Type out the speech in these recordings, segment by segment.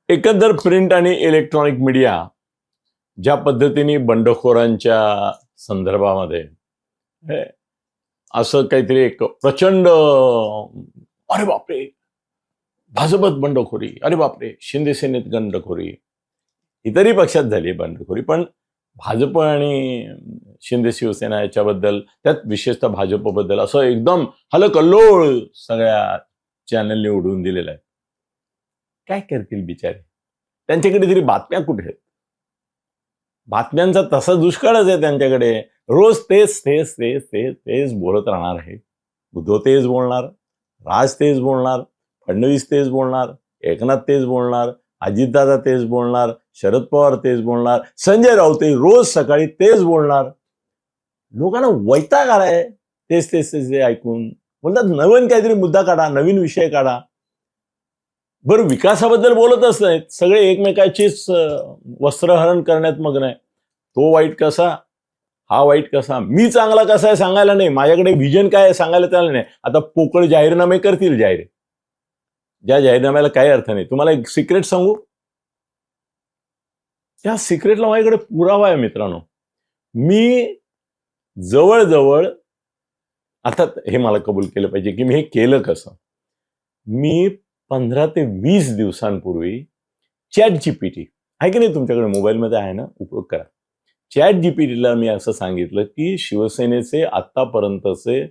एकंदर प्रिंट आणि electronic media ज्या पद्धतीने बंडखोरांच्या संदर्भामध्ये हे असं काहीतरी एक प्रचंड अरे बापरे भाजपात बंडखोरी, अरे बापरे शिंदे सेनेत बंडखोरी, इतरही पक्षात झाली बंडखोरी, पण भाजप आणि शिंदे शिवसेना याच्याबद्दल, त्यात विशेषतः भाजपबद्दल असं एकदम हलकल्लोळ सगळ्या चॅनलने उडवून दिलेलं आहे. काय करतील बिचारे? त्यांच्याकडे तरी बातम्या कुठे आहेत? बातम्यांचा तसा दुष्काळच आहे त्यांच्याकडे. रोज तेच तेच तेच तेच तेच बोलत राहणार आहे. उद्धव तेच बोलणार, राज तेच बोलणार, फडणवीस तेच बोलणार, एकनाथ तेच बोलणार, अजितदादा तेच बोलणार, शरद पवार तेच बोलणार, संजय राऊत रोज सकाळी तेच बोलणार. लोकांना वैताग आलाय तेच तेच तेच ऐकून. बोलतात नवीन काहीतरी मुद्दा काढा, नवीन विषय काढा. बरं, विकासाबद्दल बोलतच नाहीत, सगळे एकमेकाचीच वस्त्रहरण करण्यात मग्न आहे. तो वाईट कसा, हा वाईट कसा, मी चांगला कसा आहे सांगायला नाही, माझ्याकडे व्हिजन काय आहे सांगायला त्याला नाही. आता पोकळ जाहीरनामे करतील जाहीर, ज्या जाहीरनाम्याला काही अर्थ नाही. तुम्हाला एक सिक्रेट सांगू, त्या सिक्रेटला माझ्याकडे पुरावा आहे मित्रांनो. मी जवळजवळ, आता हे मला कबूल केलं पाहिजे की मी हे केलं कसं. मी 15 ते 20 दिवसांपूर्वी चॅट जीपीटी आहे की नाही, तुमच्याकडे मोबाईलमध्ये आहे ना, उपयोग करा. चॅट जीपीटीला मी असं सांगितलं की शिवसेनेचे आतापर्यंतचे,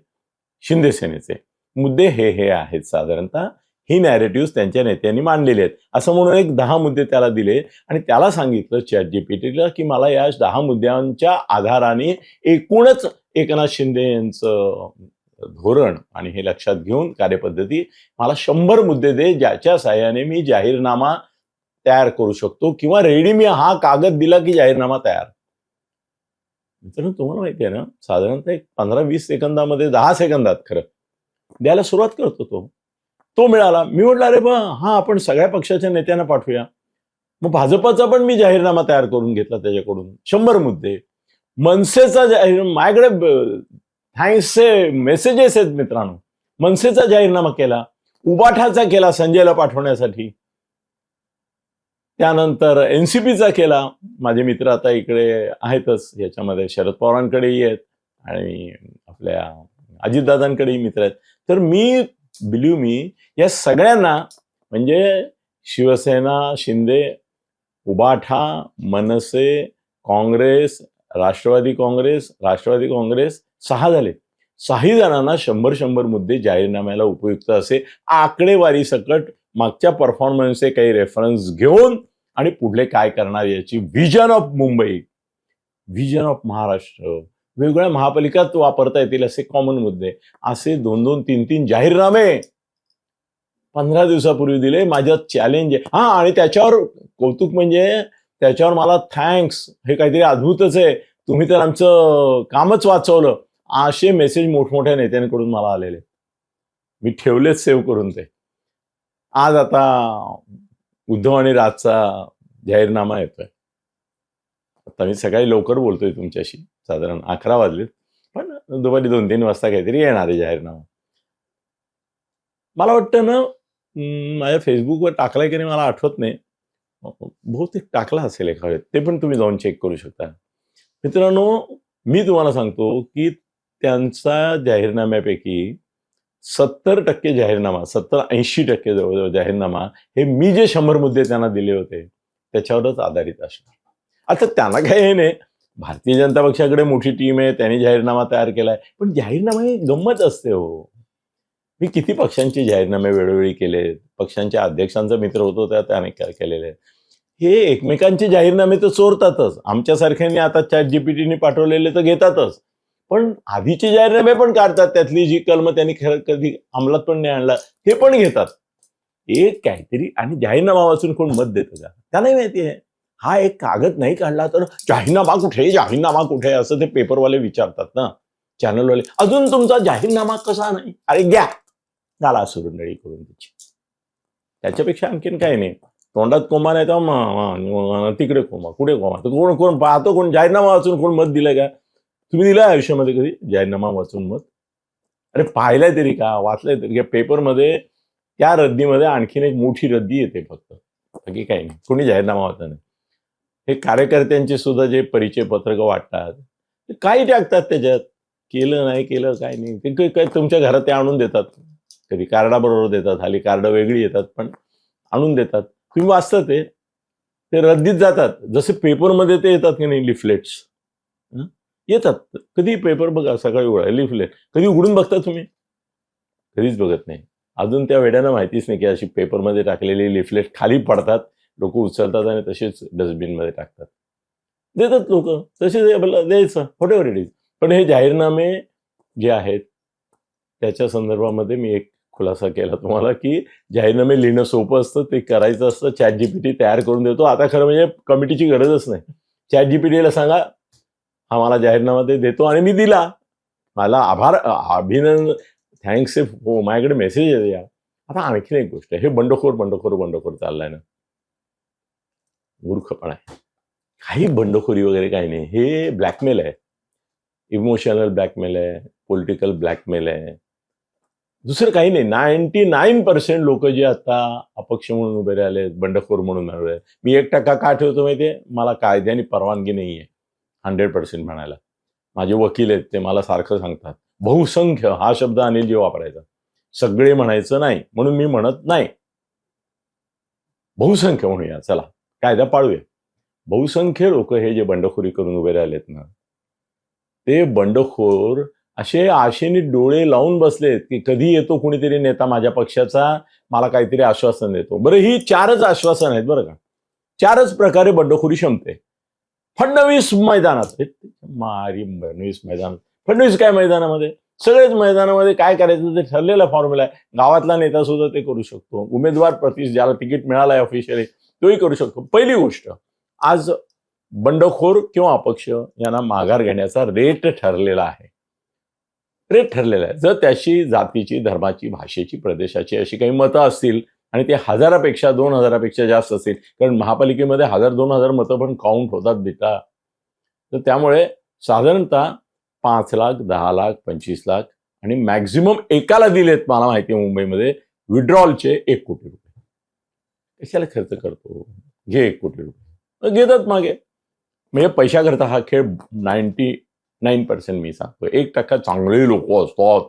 शिंदे सेनेचे मुद्दे हे हे आहेत, साधारणतः ही नॅरेटिव्ह त्यांच्या नेत्यांनी मांडलेले आहेत, असं म्हणून एक 10 मुद्दे त्याला दिले. आणि त्याला सांगितलं चॅट जीपीटीला की मला या 10 मुद्द्यांच्या आधाराने एकूणच एकनाथ शिंदे यांचं धोरण आणि हे लक्षात घेऊन कार्यपद्धती मला 100 मुद्दे दे, ज्याच्या साहाय्याने मी जाहीरनामा तयार करू शकतो, किंवा रेडी मी हा कागद दिला की जाहीरनामा तयार. मित्रांनो, तुम्हाला माहिती आहे ना, साधारणतः एक 15-20 सेकंदामध्ये, 10 सेकंदात खरं द्यायला सुरुवात करतो तो मिळाला. मी म्हटलं अरे बा, हा आपण सगळ्या पक्षाच्या नेत्यांना पाठवूया. मग भाजपचा पण मी जाहीरनामा तयार करून घेतला त्याच्याकडून, 100 मुद्दे. मनसेचा माझ्याकडे थँक्सचे मेसेजेस आहेत मित्रांनो. मनसेचा जाहीरनामा केला, उबाठाचा केला संजयला पाठवण्यासाठी, त्यानंतर एनसीपीचा केला. माझे मित्र आता इकडे आहेतच याच्यामध्ये, शरद पवारांकडेही आहेत आणि आपल्या अजितदादांकडेही मित्र आहेत. तर मी बिलीव्ह मी या सगळ्यांना, म्हणजे शिवसेना, शिंदे, उबाठा, मनसे, काँग्रेस, राष्ट्रवादी काँग्रेस 6 झाले. 6 जणांना 100 मुद्दे जाहीरनाम्याला उपयुक्त असे आकडेवारी सकट मागच्या परफॉर्मन्सचे काही रेफरन्स घेऊन आणि पुढले काय करणार याची vision of Mumbai, vision of Maharashtra, वेगवेगळ्या महापालिकात वापरता येतील असे कॉमन मुद्दे, असे 2-2, 3-3 जाहीरनामे 15 दिवसापूर्वी दिले. माझ्या चॅलेंज आहे. हा, आणि त्याच्यावर कौतुक म्हणजे त्याच्यावर मला थँक्स, हे काहीतरी अद्भुतच आहे, तुम्ही तर आमचं कामच वाचवलं, असे मेसेज मोठमोठ्या नेत्यांकडून मला आलेले. मी ठेवलेच सेव्ह करून ते. आज आता उद्धव आणि राजचा जाहीरनामा येतोय. आता मी सकाळी लवकर बोलतोय तुमच्याशी, साधारण 11 वाजलेत, पण दुपारी 2-3 वाजता काहीतरी येणार आहे जाहीरनामा. मला वाटतं ना, माझ्या फेसबुकवर टाकलाय की नाही मला आठवत नाही, बहुतेक टाकला असेल एखाद्या, ते पण तुम्ही जाऊन चेक करू शकता. मित्रांनो, मी तुम्हाला सांगतो की त्यांचा जाहीरनाम्यापैकी 70% जाहीरनामा, 70-80% जवळजवळ जाहीरनामा हे मी जे 100 मुद्दे त्यांना दिले होते त्याच्यावरच आधारित असणार. आता त्यांना काय हे नाही, भारतीय जनता पक्षाकडे मोठी टीम आहे, त्यांनी जाहीरनामा तयार केलाय, पण जाहीरनामा ही गंमत असते हो. मी किती पक्षांचे जाहीरनामे वेळोवेळी केले, पक्षांच्या अध्यक्षांचा मित्र होतो त्याने केलेले. हे एकमेकांचे जाहीरनामे तर चोरतातच, आमच्यासारख्यांनी आता चॅट जीपीटीने पाठवलेले तर घेतातच, पण आधीचे जाहीरनामे पण काढतात, त्यातली जी कलम त्यांनी कधी अंमलात पण नाही आणला हे पण घेतात. एक काहीतरी, आणि जाहीरनामा वाचून कोण मत देतं का? त्यांनाही माहिती आहे हा एक कागद नाही काढला तर जाहीरनामा कुठे, जाहीरनामा कुठे, असं ते पेपरवाले विचारतात ना, चॅनलवाले. अजून तुमचा जाहीरनामा कसा नाही? अरे घ्या, झाला सुरुंडळी करून त्याची. त्याच्यापेक्षा आणखीन काही नाही. तोंडात कोंबा नाही तर तिकडे कोंबा, कुठे कोंबा, तर कोण पाहतो, कोण जाहीरनामा वाचून कोण मत दिलंय का? तुम्ही दिलाय आयुष्यामध्ये कधी जाहीरनामा वाचून मत? अरे पाहिलंय तरी का, वाचलंय तरी का? पेपरमध्ये त्या रद्दीमध्ये आणखीन एक मोठी रद्दी येते फक्त, बाकी काही नाही. कोणी जाहीरनामा होता नाही. हे कार्यकर्त्यांचे सुद्धा जे परिचय पत्रक वाटतात ते काही टाकतात त्याच्यात, केलं नाही केलं काय नाही, ते काय तुमच्या घरात ते आणून देतात, कधी कार्डाबरोबर देतात, हल्ली कार्ड वेगळी येतात पण आणून देतात, तुम्ही वाचता ते रद्दीत जातात. जसे पेपरमध्ये ते येतात की नाही लिफलेट्स येतात, कधी पेपर बघा सकाळी उघडा लिफलेट, कधी उघडून बघता तुम्ही? कधीच बघत नाही. अजून त्या वेड्यानं माहितीच नाही की अशी पेपरमध्ये टाकलेली लिफलेट खाली पडतात, लोक उचलतात आणि तसेच डस्टबिनमध्ये टाकतात. देतात लोक तसे आपल्याला द्यायचं व्हॉट एव्हर इट इज. पण हे जाहीरनामे जे आहेत त्याच्या संदर्भामध्ये मी एक खुलासा केला तुम्हाला की जाहीरनामे लिहिणं सोपं असतं, ते करायचं असतं. ChatGPT तयार करून देतो. आता खरं म्हणजे कमिटीची गरजच नाही. ChatGPTला सांगा हा मला जाहीरनामा देतो आणि मी दिला. मला आभार अभिनंदन थँक्स हो माझ्याकडे मेसेज आहे या. आता आणखीन एक गोष्ट, हे बंडखोर चाललाय ना, मूर्खपणा आहे. काही बंडखोरी वगैरे काही नाही, हे ब्लॅकमेल आहे, इमोशनल ब्लॅकमेल आहे, पॉलिटिकल ब्लॅकमेल आहे, दुसरं काही नाही. 99% लोक जे आता अपक्ष म्हणून उभे राहिले, बंडखोर म्हणून उभे राहिले. मी 1% का ठेवतो माहितीये? मला कायद्याने परवानगी नाहीये 100% म्हणायला. माझे वकील आहेत, ते मला सारखं सांगतात बहुसंख्य हा शब्द अनिलजी वापरायचा, सगळे म्हणायचं नाही, म्हणून मी म्हणत नाही. बहुसंख्य म्हणूया, चला कायदा पाळूया. बहुसंख्य लोक हे जे बंडखोरी करून उभे राहिलेत ना, ते बंडखोर असे आशेने डोळे लावून बसलेत की कधी येतो कुणीतरी नेता माझ्या पक्षाचा, मला काहीतरी आश्वासन देतो. बरं, ही 4च आश्वासन आहेत बरं का, 4च प्रकारे बंडखोरी शमते. फडणवीस मैदानात, फडणवीस मैदान, फडणवीस काय मैदानामध्ये? सगळेच मैदानामध्ये काय करायचं ते ठरलेला फॉर्म्युला आहे. गावातला नेता सुद्धा ते करू शकतो, उमेदवार ज्याला तिकीट मिळालंय ऑफिशियली तोही करू शकतो. पहिली गोष्ट, आज बंडखोर किंवा अपक्ष यांना माघार घेण्याचा रेट ठरलेला आहे. जर त्याची जातीची, धर्माची, भाषेची, प्रदेशाची अशी काही मतं असतील आणि ते 1000पेक्षा 2000पेक्षा जास्त असतील, कारण महापालिकेमध्ये 1000-2000 मतं पण काउंट होतात बेटा, तर त्यामुळे साधारणतः 5 लाख, 10 लाख, 25 लाख आणि मॅक्झिमम एकाला दिलेत मला माहिती आहे मुंबईमध्ये विड्रॉलचे 1 कोटी रुपये. कशाला खर्च करतो? घे 1 कोटी रुपये, घेतात मागे. म्हणजे पैशाकरता हा खेळ 99% मी सांगतो. 1% चांगले लोक असतात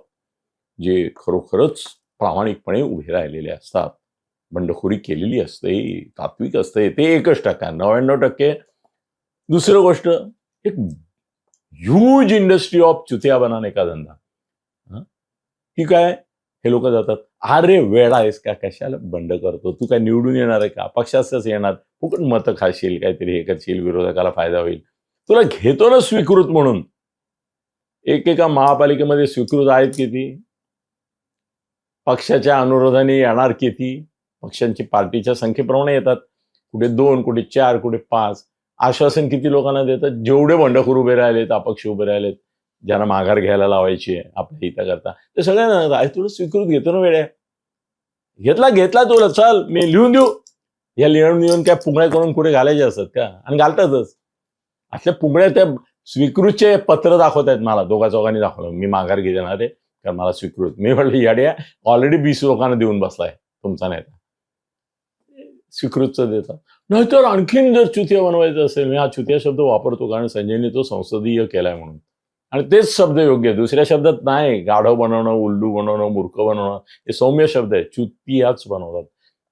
जे खरोखरच प्रामाणिकपणे उभे राहिलेले असतात, बंडखोरी केलेली असते, तात्विक असते, ते 1%. 99%. दुसरं गोष्ट, एक ह्यूज इंडस्ट्री ऑफ चुतिया बनाने का धंदा. ठीक आहे, हे लोक जातात. अरे वेळा आहेस का, कशाला बंड करतो? तू काय निवडून येणार आहे का? पक्षाचंच येणार, फुकट मतं खाशील, काहीतरी हे करशील, विरोधकाला फायदा होईल. तुला घेतो ना स्वीकृत म्हणून. एकेका महापालिकेमध्ये स्वीकृत आहेत किती? पक्षाच्या अनुरोधाने येणार किती? पक्षांची पार्टीच्या संख्येप्रमाणे येतात, कुठे 2, कुठे 4, कुठे 5. आश्वासन किती लोकांना देतात? जेवढे बंडखोर उभे राहिलेत, अपक्ष उभे राहिलेत, ज्यांना माघार घ्यायला लावायची आहे आपल्या हिताकरता, ते सगळ्यांना तुला स्वीकृत घेतो ना वेळ्या. घेतला तुला, चल मी लिहून देऊ. या लिहून काय पुंगळ्या करून कुठे घालायचे असतात का? आणि घालतातच. असल्या पुंगळ्या त्या स्वीकृतचे पत्र दाखवत आहेत मला, 2-4 दाखवलं, मी माघार घेणार आहे कारण मला स्वीकृत. मी म्हटलं याड्या, ऑलरेडी 20 लोकांना देऊन बसलाय तुमचा नेता, स्वीकृतचं देतात. नाहीतर आणखीन जर चुतिया बनवायचं असेल, मी हा चुतिया शब्द वापरतो कारण संजयने तो संसदीय केलाय म्हणून, आणि तेच शब्द योग्य, दुसऱ्या शब्दात नाही. गाढव बनवणं, उल्लू बनवणं, मूर्ख बनवणं हे सौम्य शब्द आहे, चुतियाच बनवतात.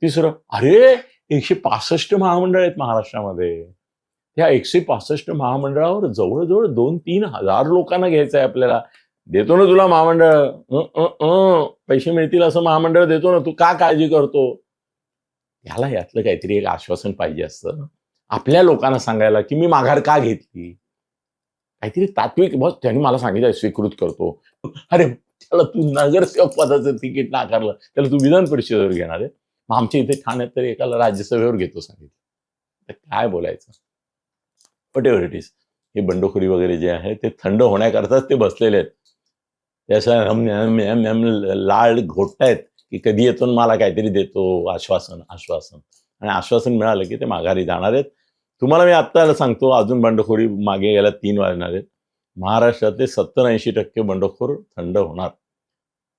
तिसरं, अरे 165 महामंडळ आहेत महाराष्ट्रामध्ये. त्या 165 महामंडळावर जवळजवळ 2-3 हजार लोकांना घ्यायचं आहे आपल्याला. देतो ना तुला महामंडळ, पैसे मिळतील असं महामंडळ देतो ना, तू का काळजी करतो? ह्याला यातलं काहीतरी एक आश्वासन पाहिजे असतं आपल्या लोकांना सांगायला की मी माघार का घेतली, काहीतरी तात्विक. बस त्यांनी मला सांगितलं स्वीकृत करतो. अरे त्याला तू नगरसेवक पदाचं तिकीट नाकारलं, त्याला तू विधान परिषदेवर घेणार आहे. मग आमच्या इथे ठाण्यात तरी एकाला राज्यसभेवर घेतो सांगितलं, तर काय बोलायचं? What ever it is. हे बंडखोरी वगैरे जे आहे ते थंड होण्याकरताच ते बसलेले आहेत. त्याचा लाळ घोटतायत की कधी येतो मला काहीतरी देतो आश्वासन. आणि आश्वासन मिळालं की ते माघारी जाणार आहेत. तुम्हाला मी आत्ता सांगतो, अजून बंडखोरी मागे गेल्या 3 वाजणार आहेत. महाराष्ट्रातले 70-80% बंडखोर थंड होणार.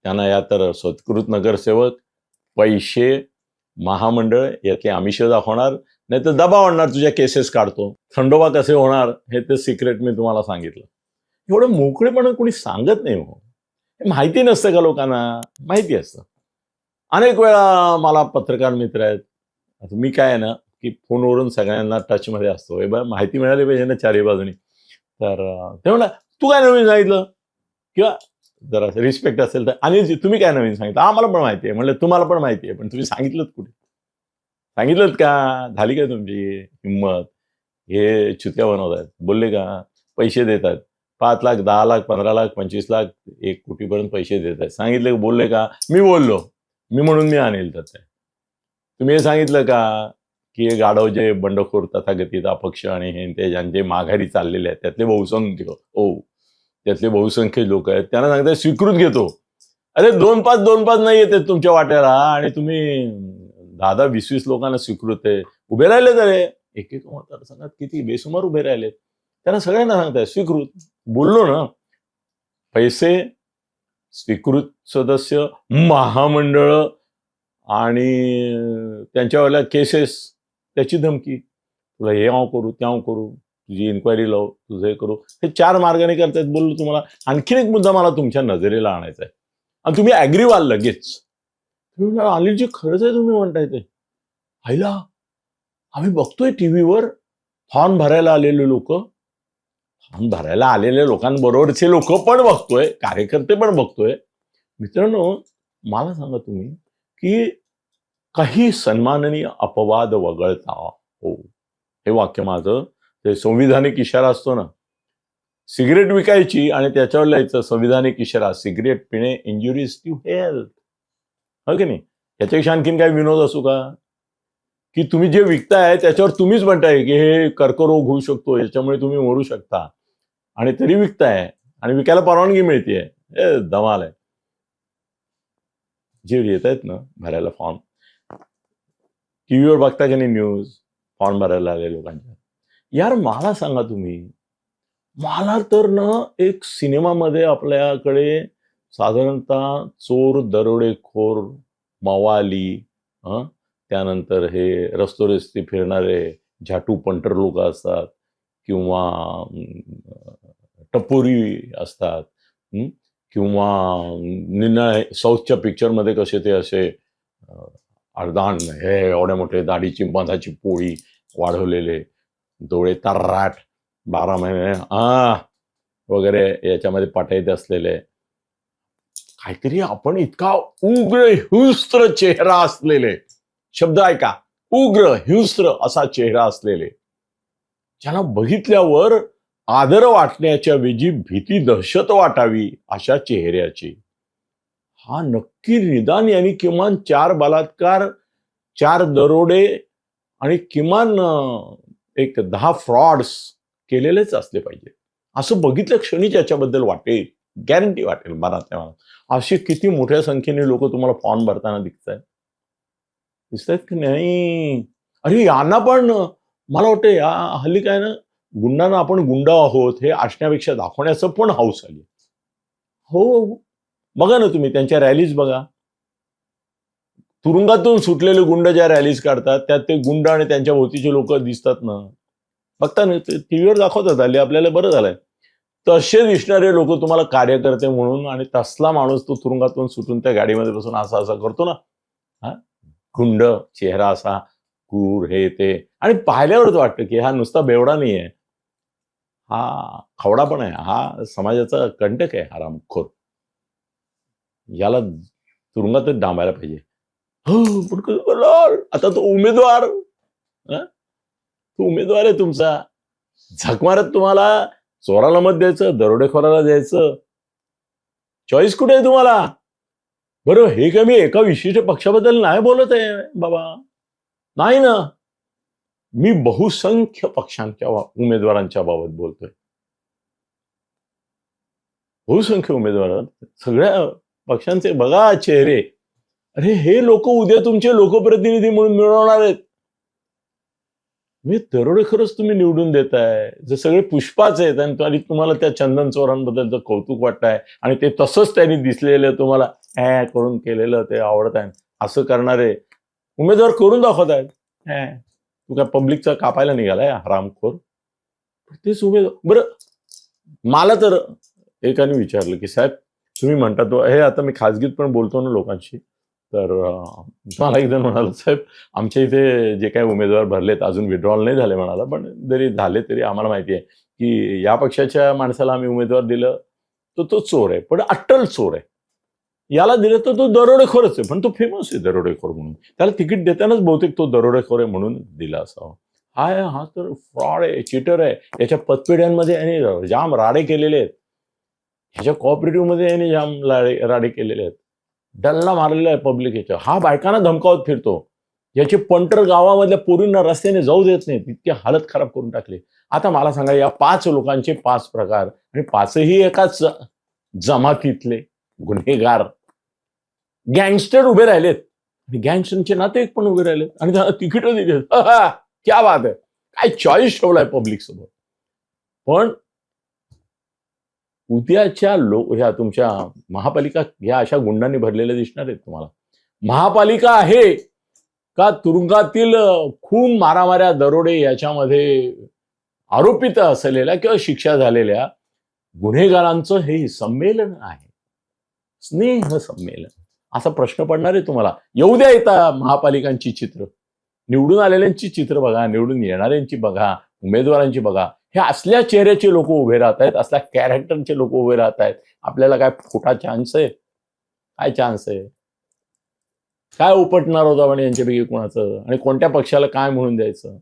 त्यांना या तर स्वीकृत नगरसेवक, पैसे, महामंडळ यातली आमिष दाखवणार, नाही तर दबाव आणणार, तुझ्या केसेस काढतो. खंडोबा कसे होणार हे ते सिक्रेट मी तुम्हाला सांगितलं. एवढं मोकळेपणे कोणी सांगत नाही हो. हे माहिती नसतं का लोकांना? माहिती असतं. अनेक वेळा मला पत्रकार मित्र आहेत, आता मी काय आहे ना की फोनवरून सगळ्यांना टचमध्ये असतो. हे बघ, माहिती मिळाली पाहिजे ना चारही बाजूनी. तर ते म्हणा, तू काय नवीन सांगितलं, किंवा जरा रिस्पेक्ट असेल तर, आणि तुम्ही काय नवीन सांगितलं, आम्हाला पण माहिती आहे. म्हणलं तुम्हाला पण माहिती आहे, पण तुम्ही सांगितलं कुठे? सांगितलं का? झाली काय तुमची हिंमत? हे चुत्या बनवत आहेत, बोलले का? पैसे देत आहेत, 5 लाख 10 लाख 15 लाख 25 लाख 1 कोटीपर्यंत पैसे देत आहेत. सांगितले, बोलले का? मी बोललो, मी म्हणून मी आणेल तर ते. तुम्ही हे सांगितलं का की हे गाढव जे बंडखोर तथागतीत अपक्ष आणि हे ते ज्यांचे माघारी चाललेले आहेत त्यातले बहुसंख्य लोक आहेत, त्यांना सांगताय स्वीकृत घेतो. अरे 2-5 नाही येते तुमच्या वाट्याला, आणि तुम्ही 10-20 लोकांना स्वीकृत आहे. उभे राहिले तर एक मतदारसंघात किती बेसुमार उभे राहिले, त्यांना सगळ्यांना सांगताय स्वीकृत. बोललो ना, पैसे, स्वीकृत सदस्य, महामंडळ आणि त्यांच्यावाल्या केसेस, त्याची धमकी, तुला हे करू त्या करू, तुझी इन्क्वायरी लावू, तुझं हे करू, हे 4 मार्गाने करतायत. बोललो तुम्हाला. आणखीन एक मुद्दा मला तुमच्या नजरेला आणायचा आहे, आणि तुम्ही ऍग्री व्हाल लगेच. अनिलजी खरंच आहे तुम्ही म्हणताय ते. आईला, आम्ही बघतोय टीव्हीवर फॉर्म भरायला आलेले लोक, फॉर्म भरायला आलेल्या लोकांबरोबरचे लोक पण बघतोय, कार्यकर्ते पण बघतोय. मित्रांनो, मला सांगा तुम्ही की काही सन्माननीय अपवाद वगळता, हो, हे वाक्य माझं, ते संविधानिक इशारा असतो ना, सिगरेट विकायची आणि त्याच्यावर लिहायचं संविधानिक इशारा, सिगरेट पिणे इंजुरीज टू हेल्थ, हो की नाही? याच्यापेक्षा आणखीन काय विनोद असू का? की तुम्ही जे विकताय त्याच्यावर तुम्हीच म्हणताय की हे कर्करोग होऊ शकतो, याच्यामुळे तुम्ही मरू शकता, आणि तरी विकताय, आणि विकायला परवानगी मिळतेय. हे धमाल आहे. जे येत आहेत ना भरायला फॉर्म, टीव्हीवर बघता की नाही न्यूज, फॉर्म भरायला आले लोकांच्या. यार मला सांगा तुम्ही, मला तर ना एक सिनेमामध्ये आपल्याकडे साधारणतः चोर, दरोडेखोर, मवाली, त्यानंतर हे रस्तोरस्ती फिरणारे झाटू पंटर लोक असतात, किंवा टपोरी असतात, किंवा निन्ना साऊथच्या पिक्चरमध्ये कसे ते असे अर्धान, हे एवढ्या मोठे दाढीची मधाची पोळी वाढवलेले, डोळे तर्राट, 12 महिने वगैरे याच्यामध्ये पटाईत असलेले, काहीतरी आपण इतका उग्र हिंस्त्र चेहरा असलेले, शब्द ऐका, उग्र हिंस्त्र असा चेहरा असलेले, ज्यांना बघितल्यावर आदर वाटण्याच्या वेळी भीती, दहशत वाटावी अशा चेहऱ्याची, हा नक्की निदान यांनी किमान 4 बलात्कार, 4 दरोडे आणि किमान एक 10 फ्रॉड्स केलेलेच असले पाहिजे, असं बघितल्या क्षणी त्याच्याबद्दल वाटेल, गॅरंटी वाटेल मला. तेव्हा असे किती मोठ्या संख्येने लोक तुम्हाला फॉर्म भरताना दिसत आहेत की नाही? अरे यांना पण मला वाटतं या हल्ली काय ना, गुंडांना आपण गुंड आहोत हे असण्यापेक्षा दाखवण्याचं पण हौस आली. हो, बघा ना तुम्ही त्यांच्या रॅलीज बघा, तुरुंगातून सुटलेले गुंड ज्या रॅलीज काढतात त्यात ते गुंड आणि त्यांच्या भोवतीचे लोक दिसतात ना, बघता ना, टीव्हीवर दाखवतात. हल्ली आपल्याला बरं झालंय, तसे दिसणारे लोक तुम्हाला कार्यकर्ते म्हणून, आणि तसला माणूस तो तुरुंगातून सुटून त्या गाडीमध्ये बसून असा असा करतो ना, गुंड चेहरा असा क्रूर, हे ते, आणि पाहिल्यावरच वाटतं की हा नुसता बेवडा नाहीये, हा खवडा पण आहे, हा समाजाचा कंटक आहे, हरामखोर, याला तुरुंगातच डांबायला पाहिजे. आता तो उमेदवार, तो उमेदवार आहे तुमचा, झक मारत तुम्हाला चोराला मत द्यायचं, दरोडेखोराला द्यायचं, चॉईस कुठे आहे तुम्हाला? बरं, हे काय मी एका विशिष्ट पक्षाबद्दल नाही बोलत आहे बाबा, नाही ना, मी बहुसंख्य पक्षांच्या उमेदवारांच्या बाबत बोलतोय. बहुसंख्य उमेदवार, सगळ्या पक्षांचे बघा चेहरे. अरे हे लोक उद्या तुमचे लोकप्रतिनिधी म्हणून मिळवणार आहेत. मी दरोडेखोरच तुम्ही निवडून देताय, जे सगळे पुष्पाच आहेत, आणि तुम्हाला त्या चंदन चोरांबद्दलचं कौतुक वाटतंय, आणि ते तसंच त्यांनी दिसलेलं तुम्हाला करून केलेलं ते आवडत आहे. असं करणारे उमेदवार करून दाखवत आहेत. तू काय पब्लिकचा कापायला निघालाय हरामखोर? तेच उमेदवार. बरं, मला तर एकाने विचारलं की साहेब तुम्ही म्हणता तो हे, आता मी खाजगीत पण बोलतो ना लोकांशी, तर मला एकदा म्हणाला साहेब आमच्या इथे जे काही उमेदवार भरलेत अजून विड्रॉल नाही झाले म्हणाला, पण जरी झाले तरी आम्हाला माहिती आहे की या पक्षाच्या माणसाला आम्ही उमेदवार दिलं तर तो चोर आहे, पण अट्टल चोर आहे. याला दिलं तर तो दरोडेखोरच आहे, पण तो फेमस आहे दरोडेखोर म्हणून. त्याला तिकीट देतानाच बहुतेक तो दरोडेखोर आहे म्हणून दिला असावा. हा तर फ्रॉड आहे, चिटर आहे. याच्या पतपेढ्यांमध्ये यांनी जाम राडे केलेले आहेत. ह्याच्या कोऑपरेटिव्हमध्ये यांनी जाम राडे केलेले आहेत. डल्ला मारलेला आहे पब्लिक याच्या. हा बायकांना धमकावत फिरतो. याचे पंटर गावामधल्या पोरींना रस्त्याने जाऊ देत नाही, इतके हालत खराब करून टाकले. आता मला सांगा, या 5 लोकांचे 5 प्रकार, आणि 5ही एकाच जमातीतले गुन्हेगार गँगस्टर उभे राहिलेत, आणि गँगस्टरचे नातेवाईक पण उभे राहिलेत, आणि त्यांना तिकीट दिली. क्या बात आहे, काय चॉईस ठेवलाय पब्लिक सोबत. पण उद्याच्या ह्या तुमच्या महापालिका ह्या अशा गुंडांनी भरलेल्या दिसणार आहेत तुम्हाला. महापालिका आहे का तुरुंगातील खून, मारामाऱ्या, दरोडे याच्यामध्ये आरोपित असलेल्या किंवा शिक्षा झालेल्या गुन्हेगारांचं हे संमेलन आहे, स्नेह संमेलन, असा प्रश्न पडणार आहे तुम्हाला. येऊ द्या येता महापालिकांची चित्र, निवडून आलेल्यांची चित्र बघा, निवडून येणाऱ्यांची बघा, उमेदवारांची बघा. हे असल्या चेहऱ्याचे लोक उभे राहत आहेत, असल्या कॅरेक्टरचे लोक उभे राहत आहेत. आपल्याला काय खोटा चान्स आहे? काय चान्स आहे? काय उपटणार होता म्हणे यांच्यापैकी कोणाचं, आणि कोणत्या पक्षाला काय म्हणून द्यायचं?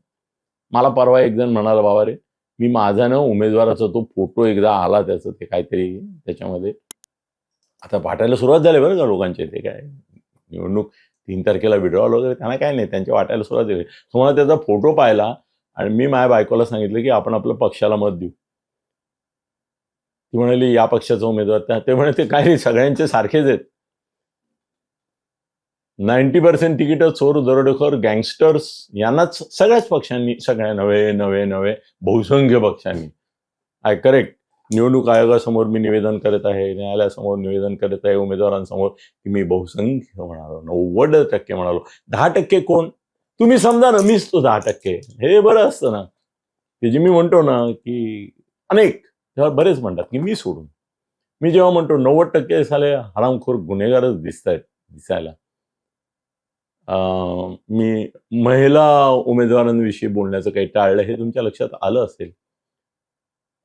मला परवा एक जण म्हणाला, बाबा रे मी माझा ना उमेदवाराचा तो फोटो एकदा आला त्याचं, ते काहीतरी त्याच्यामध्ये आता वाटायला सुरुवात झाली बरं का लोकांचे. ते काय निवडणूक 3 तारखेला विड्रॉल वगैरे त्यांना काय नाही, त्यांच्या वाटायला सुरुवात झाली. तुम्हाला त्याचा फोटो पाहिला, आणि मी माझ्या बायकोला सांगितलं की आपण आपल्या पक्षाला मत देऊ. ती म्हणाली या पक्षाचा उमेदवार, ते म्हणे ते काय सगळ्यांचे सारखेच आहेत. 90% तिकीट चोर, दरोडेखोर, गँगस्टर्स यांनाच सगळ्याच पक्षांनी, सगळ्या नवे बहुसंख्य पक्षांनी. I correct. निवडणूक आयोगासमोर मी निवेदन करत आहे, न्यायालयासमोर निवेदन करत आहे, उमेदवारांसमोर की मी बहुसंख्य म्हणालो, 90% म्हणालो. 10% कोण? तुम्ही समजा ना, मीच तो 10%. हे बरं असतं ना. ते जे मी म्हणतो ना की अनेक तेव्हा बरेच म्हणतात की मी सोडून, मी जेव्हा म्हणतो 90% साले हरामखोर गुन्हेगारच दिसत आहेत दिसायला. मी महिला उमेदवारांविषयी बोलण्याचं काही टाळलं, हे तुमच्या लक्षात आलं असेल.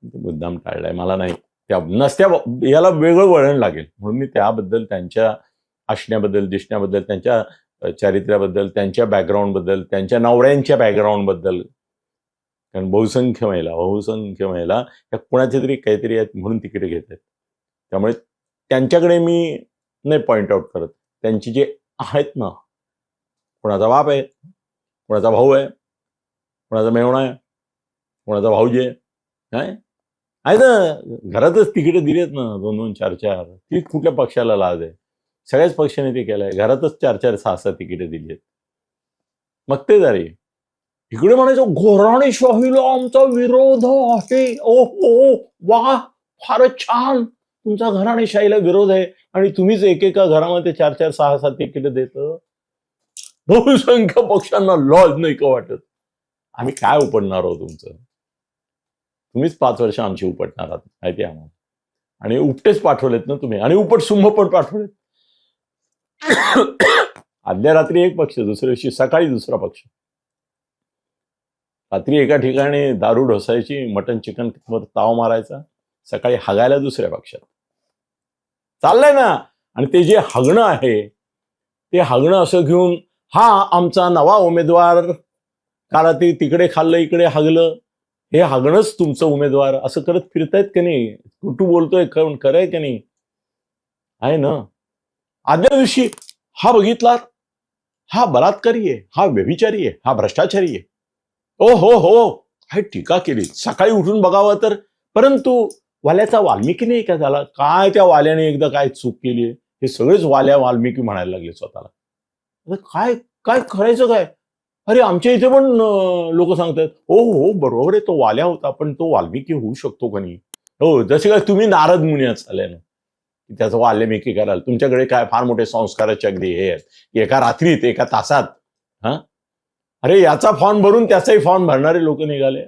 मुद्दाम टाळलाय, मला नाही त्या नसत्या याला वेगळं वळण लागेल म्हणून मी त्याबद्दल, त्यांच्या असण्याबद्दल, दिसण्याबद्दल, त्यांच्या चारित्र्याबद्दल, त्यांच्या बॅकग्राऊंडबद्दल, त्यांच्या नवऱ्यांच्या बॅकग्राऊंडबद्दल, कारण बहुसंख्य महिला या कोणाचे तरी काहीतरी आहेत म्हणून तिकीट घेत आहेत. त्यामुळे त्यांच्याकडे मी नाही पॉइंट आउट करत. त्यांची जे आहेत ना, कोणाचा बाप आहे, कोणाचा भाऊ आहे, कोणाचा मेवणा आहे, कोणाचा भाऊजी आहे, काय आहे ना, घरातच तिकीट दिलेत ना 2-2, 4-4. ती कुठल्या पक्षाला लाज आहे? सगळ्याच पक्षाने ते केलंय. घरातच 4-4, 6-6 तिकीट दिली आहेत. मग ते जरी इकडे म्हणायचं घराणेशाहीला आमचा विरोध आहे. ओ हो वा, फारच छान, तुमचा घराणेशाहीला विरोध आहे, आणि तुम्हीच एकेका घरामध्ये 4-4, 6-6 तिकीट देतं. बहुसंख्य पक्षांना लॉज नाही का वाटत? आम्ही काय उपडणार आहोत तुमचं? तुम्हीच 5 वर्ष आमची उपटणार आहात माहिती आहे आम्हाला. आणि उपटेच पाठवलेत ना तुम्ही, आणि उपट सुंभ पण पाठवलेत. आदल्या रात्री एक पक्ष, दुसऱ्या दिवशी सकाळी दुसरा पक्ष. रात्री एका ठिकाणी दारू ढोसायची, मटन चिकन वर ताव मारायचा, सकाळी हगायला दुसऱ्या पक्षात. चाललंय ना. आणि ते जे हगणं आहे, ते हगणं असं घेऊन, हा आमचा नवा उमेदवार, कारण ते तिकडे खाल्लं इकडे हगलं, हे हगणंच तुमचं उमेदवार, असं करत फिरतायत की नाही? कुठू बोलतोय, खरंय की नाही? आहे ना. आदल्या दिवशी हा बघितला, हा बलात्कारी आहे, हा व्यभिचारी आहे, हा भ्रष्टाचारी आहे. ओ हो हो, हे टीका केली. सकाळी उठून बघावं तर, परंतु वाल्याचा वाल्मिकी नाही का झाला? काय त्या वाल्याने एकदा काय चूक केली? हे सगळेच वाल्मिकी म्हणायला लागले स्वतःला. काय काय करायचं काय? अरे आमच्या इथे पण लोक सांगतात, हो हो बरोबर आहे, तो वाल्या होता, पण तो वाल्मिकी होऊ शकतो का नाही? हो, जसे काय तुम्ही नारद मुनी झाले ना, त्याचं वाल्मिकी कराल. तुमच्याकडे काय फार मोठे संस्काराचे अगदी हे आहेत, एका रात्रीत, एका तासात हा, अरे याचा फॉर्म भरून त्याचाही फॉर्म भरणारे लोक निघाले.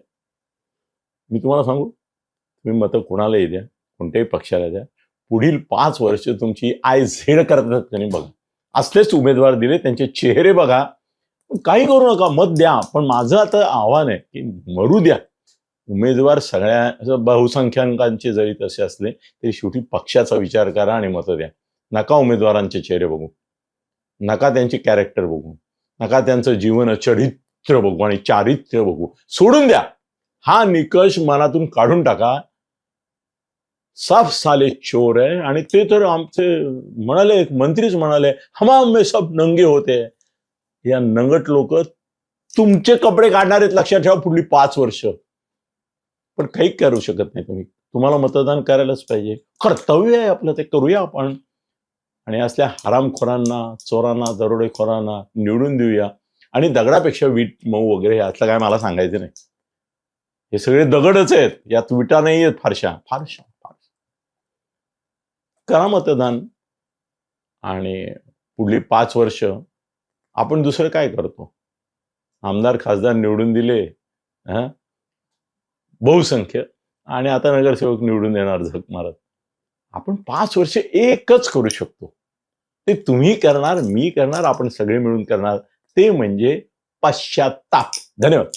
मी तुम्हाला सांगू, तुम्ही मतं कोणालाही द्या, कोणत्याही पक्षाला द्या, पुढील 5 वर्ष तुमची आय झेड करतात त्यांनी बघा. असलेच उमेदवार दिले, त्यांचे चेहरे बघा. काही करू नका, मत द्या. पण माझं आता आव्हान आहे की मरू द्या. उमेदवार सगळ्या बहुसंख्याकांचे जरी तसे असले तरी शेवटी पक्षाचा विचार करा आणि मतं द्या. नका उमेदवारांचे चेहरे बघू, नका त्यांचे कॅरेक्टर बघू, नका त्यांचं जीवन चरित्र बघू आणि चारित्र्य बघू. सोडून द्या. हा निकष मनातून काढून टाका. साफ साले चोर आहे. आणि ते तर आमचे म्हणाले, एक मंत्रीच म्हणाले, हमाम में सब नंगे होते. या नंगट लोक तुमचे कपडे काढणार आहेत, लक्षात ठेवा, पुढली 5 वर्ष. पण काही करू शकत नाही तुम्ही. तुम्हाला मतदान करायलाच पाहिजे, कर्तव्य आहे आपलं, ते करूया आपण. आणि असल्या हरामखोरांना, चोरांना, दरोडेखोरांना निवडून देऊया. आणि दगडापेक्षा वीट मऊ वगैरे असलं काय मला सांगायचं नाही. हे सगळे दगडच आहेत, यात विटा नाही आहेत फारशा. करा मतदान. आणि पुढली 5 वर्ष आपण दुसरं काय करतो? आमदार खासदार निवडून दिले, बहुसंख्य, आणि आता नगरसेवक निवडून देणार झक मारत. आपण 5 वर्ष एकच करू शकतो. ते तुम्ही करणार, मी करणार, आपण सगळे मिळून करणार. ते म्हणजे पश्चात्ताप. धन्यवाद.